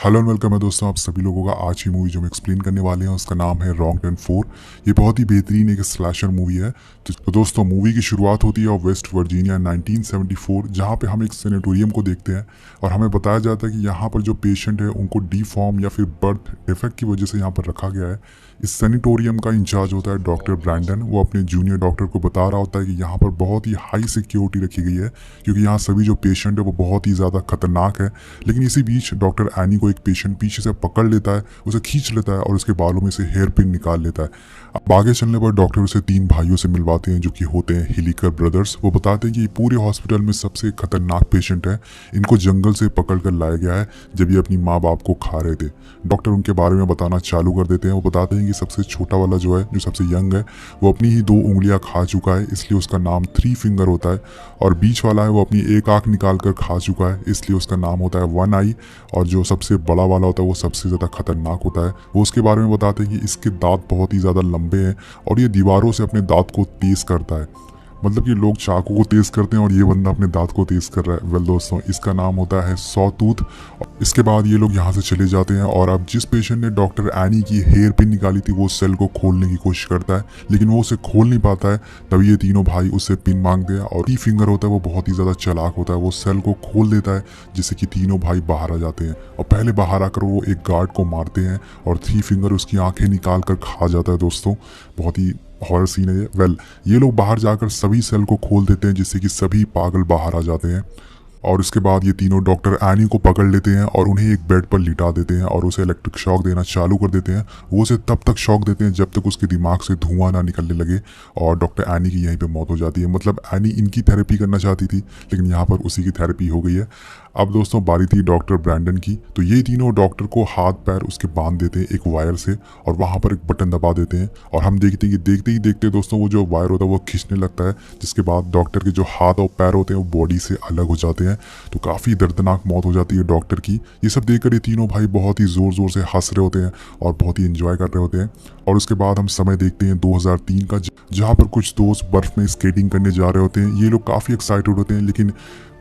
Hello and welcome है दोस्तों आप सभी लोगों का। आज की मूवी जो हम एक्सप्लेन करने वाले हैं उसका नाम है रॉन्ग टर्न 4। ये बहुत ही बेहतरीन एक स्लैशर मूवी है। तो दोस्तों मूवी की शुरुआत होती है वेस्ट वर्जीनिया 1974, जहाँ पे हम एक सेनेटोरियम को देखते हैं और हमें बताया जाता है कि यहाँ पर जो पेशेंट है उनको डीफॉर्म या फिर बर्थ डिफेक्ट की वजह से यहाँ पर रखा गया है। इस सेनेटोरियम का इंचार्ज होता है डॉक्टर ब्रैंडन। वो अपने जूनियर डॉक्टर को बता रहा होता है कि यहाँ पर बहुत ही हाई सिक्योरिटी रखी गई है क्योंकि यहाँ सभी जो पेशेंट है वो बहुत ही ज़्यादा खतरनाक है। लेकिन इसी बीच डॉक्टर एनी को एक पेशेंट पीछे से पकड़ लेता है, उसे खींच लेता है और उसके बालों में से हेयर पिन निकाल लेता है। अब आगे चलने पर डॉक्टर उसे 3 भाइयों से मिलवाते हैं जो कि होते हैं हिलिकर ब्रदर्स। वो बताते हैं कि पूरे हॉस्पिटल में सबसे खतरनाक पेशेंट है, इनको जंगल से पकड़ कर लाया गया है जब ये अपनी माँ बाप को खा रहे थे। डॉक्टर उनके बारे में बताना चालू कर देते हैं। वो बताते हैं कि सबसे छोटा वाला जो है, जो सबसे यंग है, वो अपनी ही 2 उंगलियां खा चुका है, इसलिए उसका नाम 3 फिंगर होता है। और बीच वाला है वो अपनी एक आंख निकाल कर खा चुका है, इसलिए उसका नाम होता है 1 आई। और जो सबसे बड़ा वाला होता है वो सबसे ज़्यादा खतरनाक होता है। वो उसके बारे में बताते हैं कि इसके दांत बहुत ही ज़्यादा लंबे हैं और ये दीवारों से अपने दांत को तेज़ करता है। मतलब कि लोग चाकू को तेज़ करते हैं और ये बंदा अपने दांत को तेज़ कर रहा है। वेल दोस्तों, इसका नाम होता है सॉ टूथ। इसके बाद ये लोग यहाँ से चले जाते हैं और अब जिस पेशेंट ने डॉक्टर एनी की हेयर पिन निकाली थी वो सेल को खोलने की कोशिश करता है, लेकिन वो उसे खोल नहीं पाता है। तभी ये तीनों भाई उससे पिन मांगते हैं और 3 फिंगर होता है वो बहुत ही ज़्यादा चालाक होता है। वो सेल को खोल देता है जिससे कि तीनों भाई बाहर आ जाते हैं और पहले बाहर आकर वो एक गार्ड को मारते हैं और 3 फिंगर उसकी आंखें निकाल कर खा जाता है। दोस्तों बहुत ही हॉरर सीन है ये। वेल ये लोग बाहर जाकर सभी सेल को खोल देते हैं जिससे कि सभी पागल बाहर आ जाते हैं। और इसके बाद ये तीनों डॉक्टर एनी को पकड़ लेते हैं और उन्हें एक बेड पर लिटा देते हैं और उसे इलेक्ट्रिक शॉक देना चालू कर देते हैं। वो उसे तब तक शॉक देते हैं जब तक उसके दिमाग से धुआं ना निकलने लगे और डॉक्टर एनी की यहीं पे मौत हो जाती है। मतलब एनी इनकी थेरेपी करना चाहती थी लेकिन यहाँ पर उसी की थेरेपी हो गई है। अब दोस्तों बारी थी डॉक्टर ब्रैंडन की। तो ये तीनों डॉक्टर को हाथ पैर उसके बांध देते हैं एक वायर से और वहाँ पर एक बटन दबा देते हैं और हम देखते हैं कि देखते ही देखते दोस्तों वो जो वायर होता है वो खींचने लगता है, जिसके बाद डॉक्टर के जो हाथ और पैर होते हैं वो बॉडी से अलग हो जाते हैं। तो काफ़ी दर्दनाक मौत हो जाती है डॉक्टर की। ये सब देखकर ये तीनों भाई बहुत ही ज़ोर ज़ोर से हंस रहे होते हैं और बहुत ही इंजॉय कर रहे होते हैं। और उसके बाद हम समय देखते हैं 2003 का, जहाँ पर कुछ दोस्त बर्फ़ में स्केटिंग करने जा रहे होते हैं। ये लोग काफ़ी एक्साइटेड होते हैं लेकिन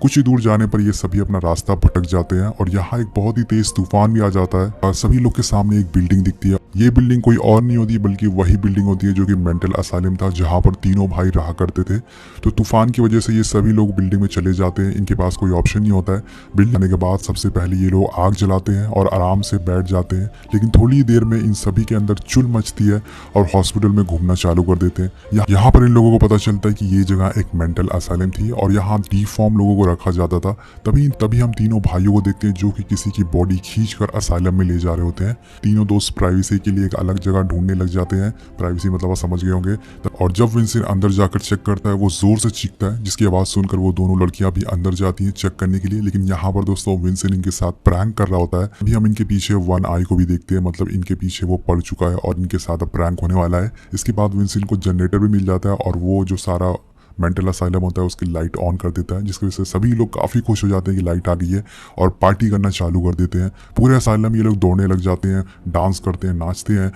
कुछ ही दूर जाने पर ये सभी अपना रास्ता भटक जाते हैं और यहाँ एक बहुत ही तेज तूफान भी आ जाता है और सभी लोग के सामने एक बिल्डिंग दिखती है। ये बिल्डिंग कोई और नहीं होती बल्कि वही बिल्डिंग होती है जो कि मेंटल असाइलम था जहाँ पर तीनों भाई रहा करते थे। तो तूफान की वजह से ये सभी लोग बिल्डिंग में चले जाते हैं, इनके पास कोई ऑप्शन नहीं होता है। बिल्डिंग आने के बाद सबसे पहले ये लोग आग जलाते हैं और आराम से बैठ जाते हैं, लेकिन थोड़ी देर में इन सभी के अंदर चुल मचती है और हॉस्पिटल में घूमना चालू कर देते हैं। यहाँ पर इन लोगों को पता चलता है कि ये जगह एक मेंटल असाइलम थी और यहाँ डीफॉर्म लोगों को रखा जाता था। तभी हम तीनों भाइयों को देखते हैं जो कि किसी की बॉडी खींचकर असाइलम में ले जा रहे होते हैं। तीनों दोस्त प्राइवेसी के लिए एक अलग जगह ढूंढने लग जाते हैं। प्राइवेसी मतलब आप समझ गए होंगे। और जब विंसेंट अंदर जाकर चेक करता है वो जोर से चीखता है, जिसकी आवाज़ सुनकर वो दोनों लड़कियां भी अंदर जाती हैं चेक करने के लिए। लेकिन यहाँ पर दोस्तों विंसेंट इनके साथ प्रैंक कर रहा होता है। अभी हम इनके पीछे 1 आई को भी देखते हैं, मतलब इनके पीछे वो पड़ चुका है और इनके साथ अब प्रैंक होने वाला है। इसके बाद विंसेंट को जनरेटर भी मिल जाता है और वो जो सारा मेंटल असाइलम होता है उसकी लाइट ऑन कर देता है, जिसकी वजह से सभी लोग काफ़ी खुश हो जाते हैं कि लाइट आ गई है और पार्टी करना चालू कर देते हैं। पूरे असाइलम ये लोग दौड़ने लग जाते हैं, डांस करते हैं, नाचते हैं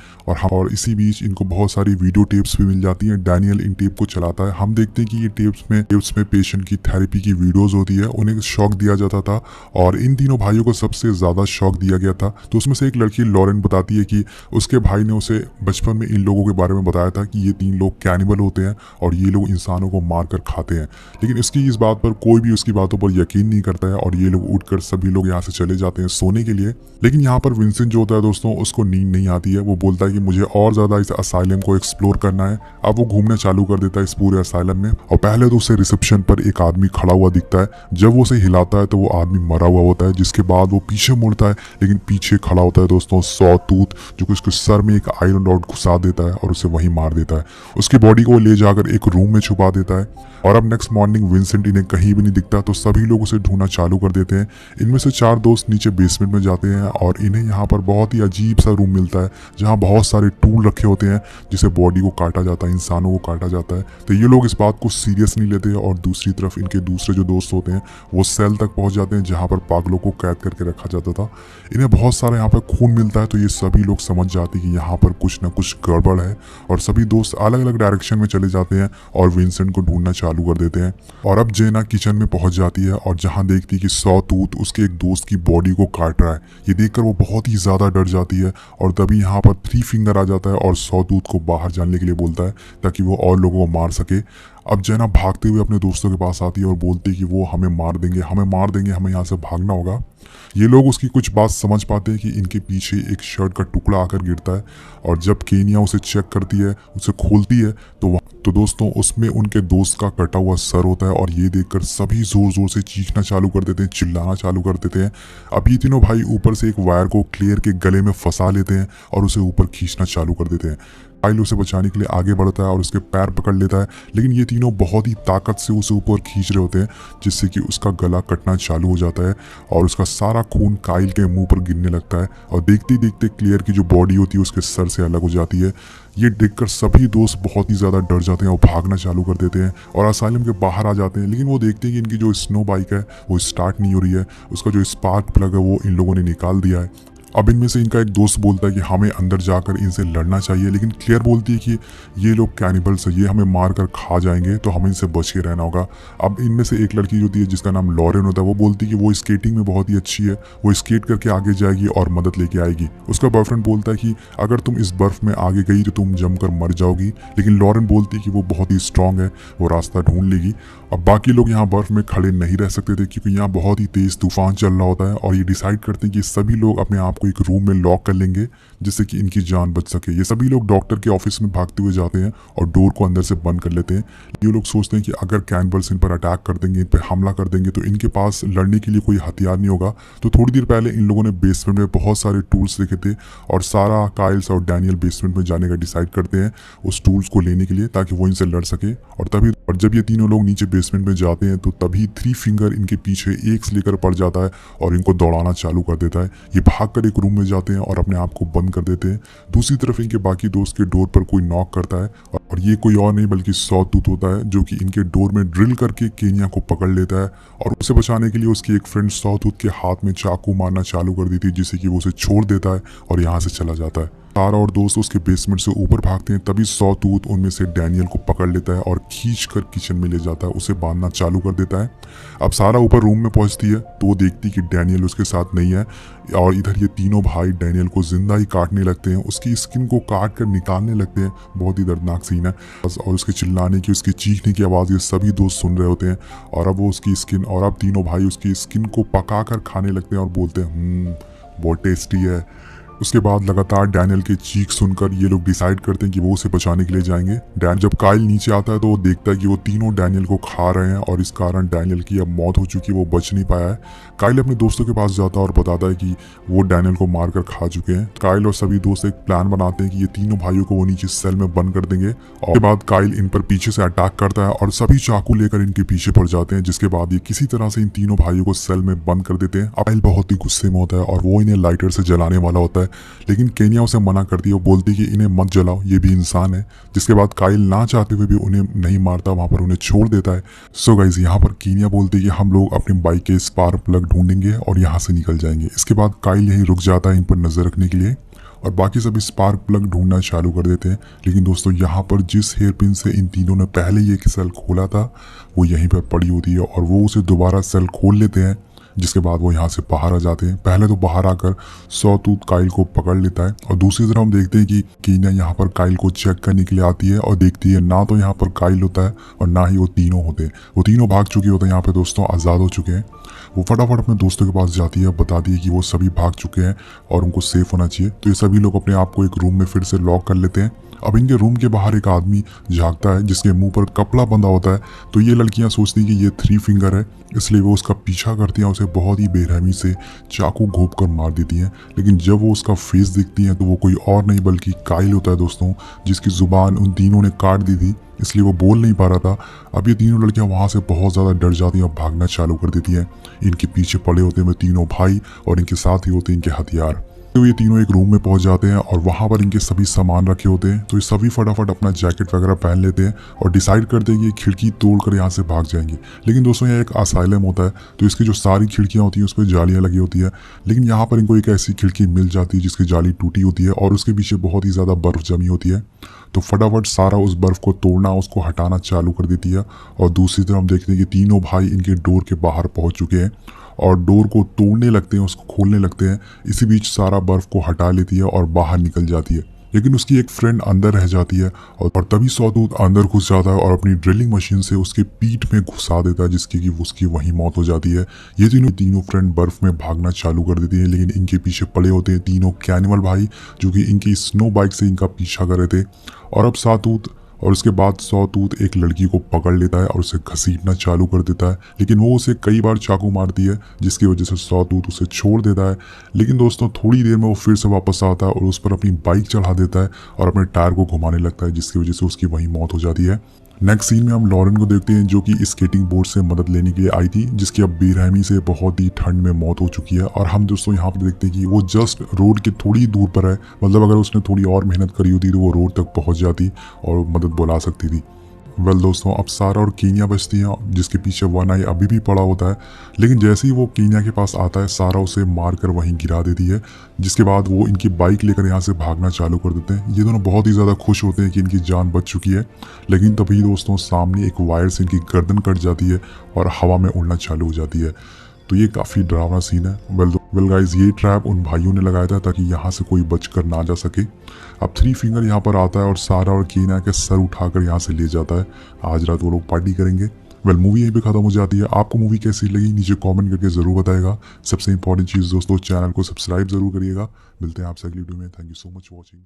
और इसी बीच इनको बहुत सारी वीडियो टेप्स भी मिल जाती हैं। डैनियल इन टेप को चलाता है। हम देखते हैं कि ये टेप्स में पेशेंट की थेरेपी की वीडियोज़ होती है, उन्हें शॉक दिया जाता था और इन तीनों भाइयों को सबसे ज़्यादा शॉक दिया गया था। तो उसमें से एक लड़की लॉरेन बताती है कि उसके भाई ने उसे बचपन में इन लोगों के बारे में बताया था कि ये 3 लोग कैनिबल होते हैं और ये लोग इंसानों को मार कर खाते हैं। लेकिन इस बात पर कोई भी उसकी बातों पर यकीन नहीं करता है और ये लोग उठकर सभी लोग यहाँ से चले जाते हैं सोने के लिए। लेकिन यहाँ पर विंसेंट जो होता है दोस्तों उसको नींद नहीं आती है। वो बोलता है कि मुझे और ज़्यादा इस असाइलम को एक्सप्लोर करना है। अब वो घूमना चालू कर देता है इस पूरे असाइलम में और पहले तो उसे रिसेप्शन पर एक आदमी खड़ा हुआ दिखता है। जब वो उसे हिलाता है तो वो आदमी मरा हुआ होता है, जिसके बाद वो पीछे मुड़ता है लेकिन पीछे खड़ा होता है दोस्तों सॉ टूथ, जो कि उसके सर में एक आयरन रॉड घुसा देता है और उसे वहीं मार देता है। उसकी बॉडी को ले जाकर एक रूम में छुपा देता है और अब नेक्स्ट मॉर्निंग विंसेंट इन्हें कहीं भी नहीं दिखता तो सभी लोग उसे ढूंढना चालू कर देते हैं। इनमें से 4 दोस्त नीचे बेसमेंट में जाते हैं और इन्हें यहाँ पर बहुत ही अजीब सा रूम मिलता है जहाँ बहुत सारे टूल रखे होते हैं जिसे बॉडी को काटा जाता है, इंसानों को काटा जाता है। तो ये लोग इस बात को सीरियस नहीं लेते और दूसरी तरफ इनके दूसरे जो दोस्त होते हैं वो सेल तक पहुँच जाते हैं जहाँ पर पागलों को कैद करके रखा जाता था। इन्हें बहुत सारा यहाँ पर खून मिलता है तो ये सभी लोग समझ जाते हैं कि यहाँ पर कुछ ना कुछ गड़बड़ है और सभी दोस्त अलग अलग डायरेक्शन में चले जाते हैं और विंसेंट को ढूंढना चालू चालू कर देते हैं। और अब जेना किचन में पहुंच जाती है और जहां देखती है कि सॉ टूथ उसके एक दोस्त की बॉडी को काट रहा है। ये देखकर वो बहुत ही ज़्यादा डर जाती है और तभी यहाँ पर थ्री फिंगर आ जाता है और सॉ टूथ को बाहर जाने के लिए बोलता है ताकि वो और लोगों को मार सके। अब जेना भागते हुए अपने दोस्तों के पास आती है और बोलती है कि वो हमें मार देंगे, हमें यहाँ से भागना होगा। ये लोग उसकी कुछ बात समझ पाते हैं कि इनके पीछे एक शर्ट का टुकड़ा आकर गिरता है और जब केनिया उसे चेक करती है, उसे खोलती है तो दोस्तों उसमें उनके दोस्त का कटा हुआ सर होता है और ये देखकर सभी जोर जोर से चीखना चालू कर देते हैं, चिल्लाना चालू कर देते हैं। अब ये तीनों भाई ऊपर से एक वायर को क्लियर के गले में फंसा लेते हैं और उसे ऊपर खींचना चालू कर देते हैं। काइल उसे बचाने के लिए आगे बढ़ता है और उसके पैर पकड़ लेता है, लेकिन ये तीनों बहुत ही ताकत से उसे ऊपर खींच रहे होते हैं जिससे कि उसका गला कटना चालू हो जाता है और उसका सारा खून काइल के मुंह पर गिरने लगता है और देखते देखते क्लियर की जो बॉडी होती है उसके सर से अलग हो जाती है। ये देखकर सभी दोस्त बहुत ही ज़्यादा डर जाते हैं और भागना चालू कर देते हैं और असाइलम के बाहर आ जाते हैं, लेकिन वो देखते हैं कि इनकी जो स्नो बाइक है वो स्टार्ट नहीं हो रही है, उसका जो स्पार्क प्लग है वो इन लोगों ने निकाल दिया है। अब इनमें से इनका एक दोस्त बोलता है कि हमें अंदर जाकर इनसे लड़ना चाहिए, लेकिन क्लियर बोलती है कि ये लोग कैनिबल्स है, ये हमें मार कर खा जाएंगे तो हमें इनसे बच के रहना होगा। अब इनमें से एक लड़की जो होती है जिसका नाम लॉरेन होता है वो बोलती है कि वो स्केटिंग में बहुत ही अच्छी है, वो स्केट करके आगे जाएगी और मदद लेके आएगी। उसका बॉयफ्रेंड बोलता है कि अगर तुम इस बर्फ में आगे गई तो तुम जमकर मर जाओगी, लेकिन लॉरेन बोलती है कि वो बहुत ही स्ट्रांग है, वो रास्ता ढूंढ लेगी। अब बाकी लोग यहाँ बर्फ में खड़े नहीं रह सकते थे क्योंकि यहाँ बहुत ही तेज तूफान चल रहा होता है और ये डिसाइड करते हैं कि सभी लोग अपने आप को एक रूम में लॉक कर लेंगे जिससे कि इनकी जान बच सके। ये सभी लोग डॉक्टर के ऑफिस में भागते हुए जाते हैं और डोर को अंदर से बंद कर लेते हैं। ये लोग सोचते हैं कि अगर कैनिबल्स इन पर अटैक कर देंगे, इन पर हमला कर देंगे तो इनके पास लड़ने के लिए कोई हथियार नहीं होगा। तो थोड़ी देर पहले इन लोगों ने बेसमेंट में बहुत सारे टूल्स देखे थे और सारा काइल्स और डैनियल बेसमेंट में जाने का डिसाइड करते हैं उस टूल्स को लेने के लिए ताकि वो इनसे लड़ सके। और जब ये तीनों लोग नीचे बेसमेंट में जाते हैं तो तभी थ्री फिंगर इनके पीछे एक से लेकर पड़ जाता है और इनको दौड़ाना चालू कर देता है। ये भागकर एक रूम में जाते हैं और अपने आप को बंद कर देते हैं। दूसरी तरफ इनके बाकी दोस्त के डोर पर कोई नॉक करता है और ये कोई और नहीं बल्कि सॉ टूथ होता है जो कि इनके डोर में ड्रिल करके केनिया को पकड़ लेता है और उसे बचाने के लिए उसकी एक फ्रेंड सॉ टूथ के हाथ में चाकू मारना चालू कर दी थी जिससे कि वो उसे छोड़ देता है और यहाँ से चला जाता है। सारा और दोस्त उसके बेसमेंट से ऊपर भागते हैं, तभी सॉ टूथ उनमें से डैनियल को पकड़ लेता है और खींचकर किचन में ले जाता है, उसे बांधना चालू कर देता है। अब सारा ऊपर रूम में पहुंचती है तो वो देखती कि डैनियल उसके साथ नहीं है और इधर ये तीनों भाई डैनियल को जिंदा ही काटने लगते हैं, उसकी स्किन को काट कर निकालने लगते हैं। बहुत ही दर्दनाक सीन है और उसके चिल्लाने की, उसकी चीखने की आवाज़ ये सभी दोस्त सुन रहे होते हैं और अब वो उसकी स्किन और अब तीनों भाई उसकी स्किन को पका कर खाने लगते हैं और बोलते हैं बहुत टेस्टी है। उसके बाद लगातार डैनियल के चीख सुनकर ये लोग डिसाइड करते हैं कि वो उसे बचाने के लिए जाएंगे। जब काइल नीचे आता है तो वो देखता है कि वो तीनों डैनियल को खा रहे हैं और इस कारण डैनियल की अब मौत हो चुकी है, वो बच नहीं पाया है। काइल अपने दोस्तों के पास जाता है और बताता है कि वो डैनियल को मारकर खा चुके हैं। काइल और सभी दोस्त एक प्लान बनाते हैं कि ये तीनों भाइयों को वो नीचे सेल में बंद कर देंगे और उसके बाद काइल इन पर पीछे से अटैक करता है और सभी चाकू लेकर इनके पीछे पड़ जाते हैं, जिसके बाद ये किसी तरह से इन तीनों भाइयों को सेल में बंद कर देते हैं। काइल बहुत ही गुस्से में होता है और वो इन्हें लाइटर से जलाने वाला होता है, लेकिन केनिया उसे मना करती है। वो बोलती है कि इन्हें मत जलाओ, ये भी इंसान है। जिसके बाद काइल ना चाहते हुए भी उन्हें नहीं मारता, वहां पर उन्हें छोड़ देता है। सो गाइस यहाँ पर केनिया बोलती है कि हम लोग अपनी बाइक के स्पार्क प्लग ढूंढेंगे और यहाँ से निकल जाएंगे। इसके बाद काइल यहीं रुक जाता है इन पर नजर रखने के लिए और बाकी सभी स्पार्क प्लग ढूंढना चालू कर देते हैं। लेकिन दोस्तों यहाँ पर जिस हेयर पिन से इन तीनों ने पहले ये सेल खोला था वो यहीं पर पड़ी होती है और वो उसे दोबारा सेल खोल लेते हैं, जिसके बाद वो यहाँ से बाहर आ जाते हैं। पहले तो बाहर आकर सॉ टूथ काइल को पकड़ लेता है और दूसरी तरफ हम देखते हैं कि कीना यहाँ पर काइल को चेक करने के लिए आती है और देखती है ना तो यहाँ पर काइल होता है और ना ही वो तीनों होते हैं। वो तीनों भाग चुके होते हैं, यहाँ पे दोस्तों आज़ाद हो चुके हैं। वो फटाफट अपने दोस्तों के पास जाती है, बताती है कि वो सभी भाग चुके हैं और उनको सेफ होना चाहिए। तो ये सभी लोग अपने आप को एक रूम में फिर से लॉक कर लेते हैं। अब इनके रूम के बाहर एक आदमी झांकता है जिसके मुंह पर कपड़ा बंधा होता है। तो ये लड़कियां सोचती हैं कि ये थ्री फिंगर है, इसलिए वो उसका पीछा करती हैं, उसे बहुत ही बेरहमी से चाकू घोंप कर मार देती हैं। लेकिन जब वो उसका फेस देखती हैं तो वो कोई और नहीं बल्कि काइल होता है दोस्तों, जिसकी जुबान उन तीनों ने काट दी थी, इसलिए वो बोल नहीं पा रहा था। अब ये तीनों लड़कियां वहां से बहुत ज़्यादा डर जाती हैं और भागना चालू कर देती हैं। इनके पीछे पड़े होते हैं वो तीनों भाई और इनके साथ ही होते हैं इनके हथियार। तो ये तीनों एक रूम में पहुंच जाते हैं और वहां पर इनके सभी सामान रखे होते हैं। तो ये सभी फटाफट अपना जैकेट वगैरह पहन लेते हैं और डिसाइड करते हैं कि खिड़की तोड़कर यहाँ से भाग जाएंगे। लेकिन दोस्तों यहाँ एक असाइलम होता है, तो इसकी जो सारी खिड़कियाँ होती हैं उस पर जालियाँ लगी होती है। लेकिन यहाँ पर इनको एक ऐसी खिड़की मिल जाती है जिसकी जाली टूटी होती है और उसके पीछे बहुत ही ज़्यादा बर्फ़ जमी होती है। तो फटाफट सारा उस बर्फ़ को तोड़ना, उसको हटाना चालू कर देती है। और दूसरी तरफ हम देखते हैं कि तीनों भाई इनके डोर के बाहर पहुँच चुके हैं और डोर को तोड़ने लगते हैं, उसको खोलने लगते हैं। इसी बीच सारा बर्फ़ को हटा लेती है और बाहर निकल जाती है। लेकिन उसकी एक फ्रेंड अंदर रह जाती है और तभी सॉटूथ अंदर घुस जाता है और अपनी ड्रिलिंग मशीन से उसके पीठ में घुसा देता है, जिसकी कि उसकी वहीं मौत हो जाती है। ये तीनों फ्रेंड बर्फ में भागना चालू कर देती है, लेकिन इनके पीछे पड़े होते हैं तीनों कैनिमल भाई, जो कि इनकी स्नो बाइक से इनका पीछा कर रहे थे। और अब उसके बाद सॉटूथ एक लड़की को पकड़ लेता है और उसे घसीटना चालू कर देता है, लेकिन वो उसे कई बार चाकू मारती है, जिसकी वजह से सॉटूथ उसे छोड़ देता है। लेकिन दोस्तों थोड़ी देर में वो फिर से वापस आता है और उस पर अपनी बाइक चढ़ा देता है और अपने टायर को घुमाने लगता है, जिसकी वजह से उसकी वहीं मौत हो जाती है। नेक्स्ट सीन में हम लॉरेन को देखते हैं, जो कि स्केटिंग बोर्ड से मदद लेने के लिए आई थी, जिसकी अब बेरहमी से बहुत ही ठंड में मौत हो चुकी है। और हम दोस्तों यहाँ पर देखते हैं कि वो जस्ट रोड के थोड़ी दूर पर है, मतलब अगर उसने थोड़ी और मेहनत करी होती तो वो रोड तक पहुँच जाती और मदद बुला सकती थी। वेल दोस्तों, अब सारा और कीनिया बचती हैं, जिसके पीछे वन आई अभी भी पड़ा होता है। लेकिन जैसे ही वो कीनिया के पास आता है, सारा उसे मारकर वहीं गिरा देती है, जिसके बाद वो इनकी बाइक लेकर यहाँ से भागना चालू कर देते हैं। ये दोनों बहुत ही ज़्यादा खुश होते हैं कि इनकी जान बच चुकी है। लेकिन तभी दोस्तों सामने एक वायर से इनकी गर्दन कट जाती है और हवा में उड़ना चालू हो जाती है। तो ये काफ़ी डरावना सीन है। वेल गाइस, ये ट्रैप उन भाइयों ने लगाया था ताकि यहाँ से कोई बचकर ना जा सके। अब थ्री फिंगर यहाँ पर आता है और सारा और कीना के सर उठाकर यहाँ से ले जाता है। आज रात वो लोग पार्टी करेंगे। वेल मूवी यहीं पे खत्म हो जाती है। आपको मूवी कैसी लगी नीचे कमेंट करके ज़रूर बताएगा। सबसे इंपॉर्टेंट चीज़ दोस्तों, चैनल को सब्सक्राइब ज़रूर करिएगा। मिलते हैं आपसे अगली वीडियो में। Thank you so much for watching.